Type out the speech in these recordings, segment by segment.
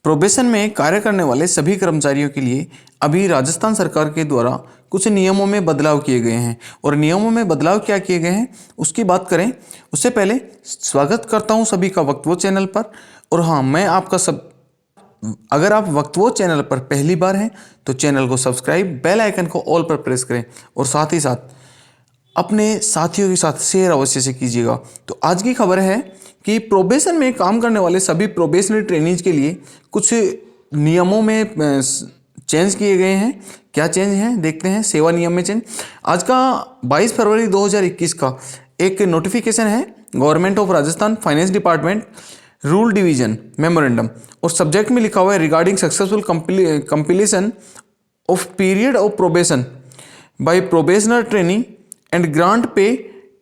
Probation में कार्य करने वाले सभी कर्मचारियों के लिए अभी राजस्थान सरकार के द्वारा कुछ नियमों में बदलाव किए गए हैं और नियमों में बदलाव क्या किए गए हैं उसकी बात करें उससे पहले स्वागत करता हूं सभी का वक्त वो चैनल पर। और हाँ, मैं आपका अगर आप वक्त वो चैनल पर पहली बार हैं तो चैनल को सब्सक्राइब, बेल आइकन को ऑल पर प्रेस करें और साथ ही साथ अपने साथियों के साथ शेयर अवश्य से कीजिएगा। तो आज की खबर है कि प्रोबेशन में काम करने वाले सभी प्रोबेशनरी ट्रेनीज के लिए कुछ नियमों में चेंज किए गए हैं। क्या चेंज हैं देखते हैं। सेवा नियम में चेंज। आज का 22 फरवरी 2021 का एक नोटिफिकेशन है government of Rajasthan finance department rule division memorandum, और सब्जेक्ट में लिखा हुआ है regarding successful completion of period of probation by probationer trainee and grant pay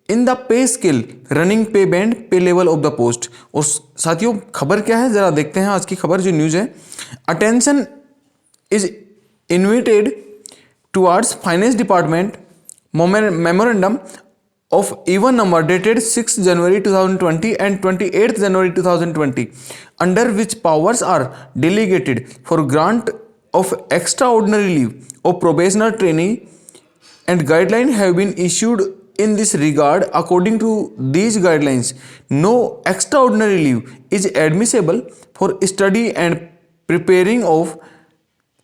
in the pay scale running pay band pay level of the post. और साथियों, खबर क्या है जरा देखते हैं। आज की खबर जो न्यूज है, attention is invited towards finance department memorandum of even number dated 6 January 2020 and 28th January 2020 under which powers are delegated for grant of extraordinary leave of probationer trainee and guidelines have been issued in this regard. According to these guidelines, no extraordinary leave is admissible for study and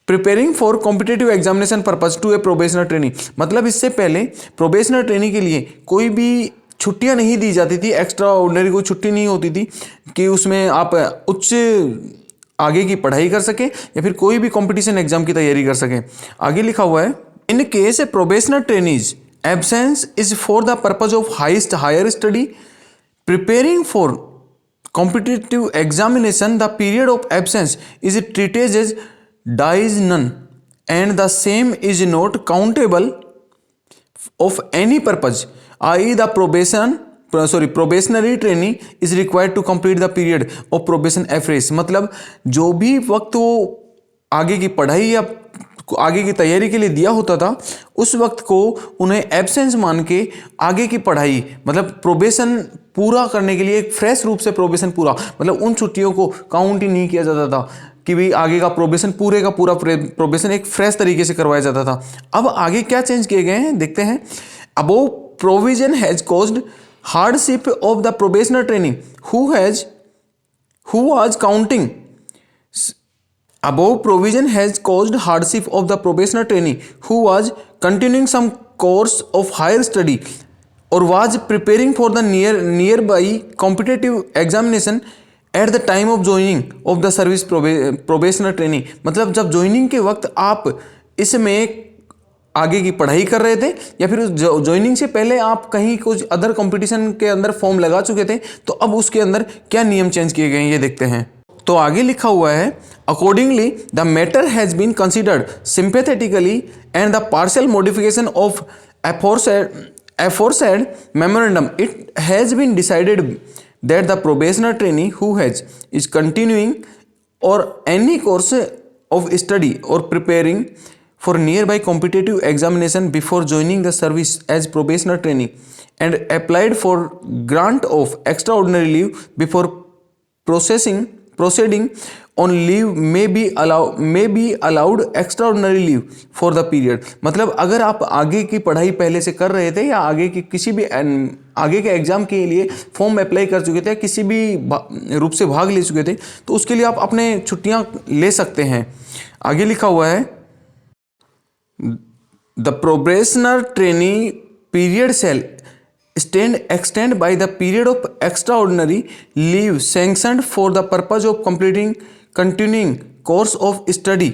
preparing for competitive examination purpose to a probationer trainee. मतलब इससे पहले probationer trainee के लिए कोई भी छुट्टियां नहीं दी जाती थी, एक्स्ट्रा ऑर्डिनरी कोई छुट्टी नहीं होती थी कि उसमें आप उच्च आगे की पढ़ाई कर सकें या फिर कोई भी कंपटीशन एग्जाम की तैयारी कर सकें। आगे लिखा हुआ है, in case a probationer trainee's absence is for the purpose of higher study preparing for competitive examination the period of absence is treated as dies none and the same is not countable of any purpose, i.e. the probationary trainee is required to complete the period of probation afresh। मतलब जो भी वक्त वो आगे की पढ़ाई या आगे की तैयारी के लिए दिया होता था उस वक्त को उन्हें एब्सेंस मान के आगे की पढ़ाई मतलब प्रोबेशन पूरा करने के लिए एक फ्रेश रूप से प्रोबेशन पूरा मतलब उन छुट्टियों को काउंट ही नहीं किया जाता था कि भाई आगे का प्रोबेशन पूरे का पूरा प्रोबेशन एक फ्रेश तरीके से करवाया जाता था। अब आगे क्या चेंज किए गए हैं देखते हैं। Above provision has caused hardship of the probationer trainee who was counting above provision has caused hardship of the probationer trainee who was continuing some course of higher study or was preparing for the nearby competitive examination at the time of joining of the service probationer trainee। मतलब जब joining के वक्त आप इसमें आगे की पढ़ाई कर रहे थे या फिर ज्वाइनिंग से पहले आप कहीं कुछ अदर कंपटीशन के अंदर फॉर्म लगा चुके थे, तो अब उसके अंदर क्या नियम चेंज किए गए हैं ये देखते हैं। तो आगे लिखा हुआ है, accordingly the matter has been considered sympathetically and the partial modification of aforesaid memorandum it has been decided that the probationer trainee who is continuing or any course of study or preparing for nearby competitive examination before joining the service as probationer trainee and applied for grant of extraordinary leave before proceeding on leave may be allowed extraordinary leave for the period। मतलब अगर आप आगे की पढ़ाई पहले से कर रहे थे या आगे की किसी भी आगे के एग्जाम के लिए फॉर्म अप्लाई कर चुके थे या किसी भी रूप से भाग ले चुके थे तो उसके लिए आप अपने छुट्टियां ले सकते हैं। आगे लिखा हुआ है, the probationer trainee period shall extend by the period of extraordinary leave sanctioned for the purpose of continuing course of study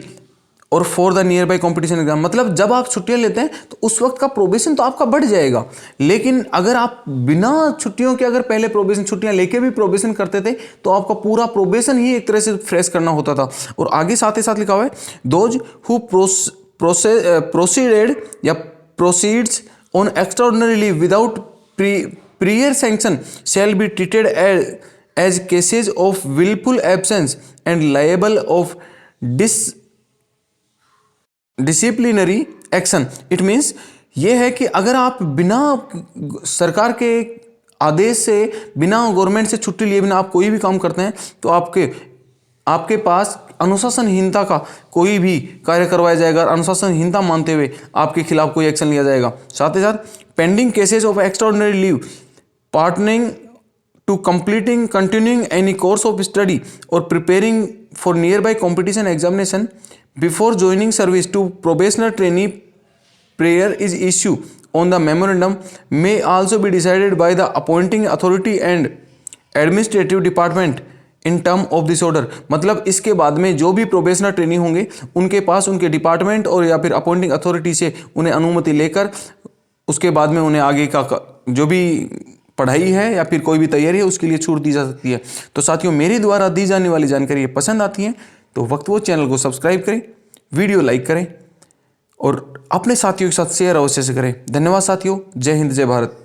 और for the nearby competition exam। मतलब जब आप छुट्टियां लेते हैं तो उस वक्त का प्रोबेशन तो आपका बढ़ जाएगा, लेकिन अगर आप बिना छुट्टियों के अगर पहले प्रोबेशन छुट्टियां लेके भी प्रोबेशन करते थे तो आपका पूरा प्रोबेशन ही एक तरह से फ्रेश करना होता था। और आगे साथ ही साथ लिखा हुआ है, दोज हु प्रोसीडेड या proceeds on extraordinary leave without prior sanction shall be treated as cases of willful absence and liable of disciplinary action। It means ये है कि अगर आप बिना सरकार के आदेश से बिना गवर्नमेंट से छुट्टी लिए बिना आप कोई भी काम करते हैं तो आपके आपके पास अनुशासनहीनता का कोई भी कार्य करवाया जाएगा और अनुशासनहीनता मानते हुए आपके खिलाफ कोई एक्शन लिया जाएगा। साथ ही साथ pending cases of extraordinary leave pertaining to completing continuing any course of study और preparing for near by competition examination before joining service to probationer trainee prayer is issue on the memorandum may also be decided by the appointing authority and administrative department in term of this order. मतलब इसके बाद में जो भी probationer trainee होंगे उनके पास उनके department और या फिर अपॉइंटिंग अथॉरिटी से उन्हें अनुमति लेकर उसके बाद में उन्हें आगे का जो भी पढ़ाई है या फिर कोई भी तैयारी है उसके लिए छूट दी जा सकती है। तो साथियों, मेरे द्वारा दी जाने वाली जानकारी पसंद आती है तो वक्त वो चैनल को सब्सक्राइब करें, वीडियो लाइक करें और अपने साथियों के साथ शेयर अवश्य से करें। धन्यवाद साथियों। जय हिंद, जय भारत।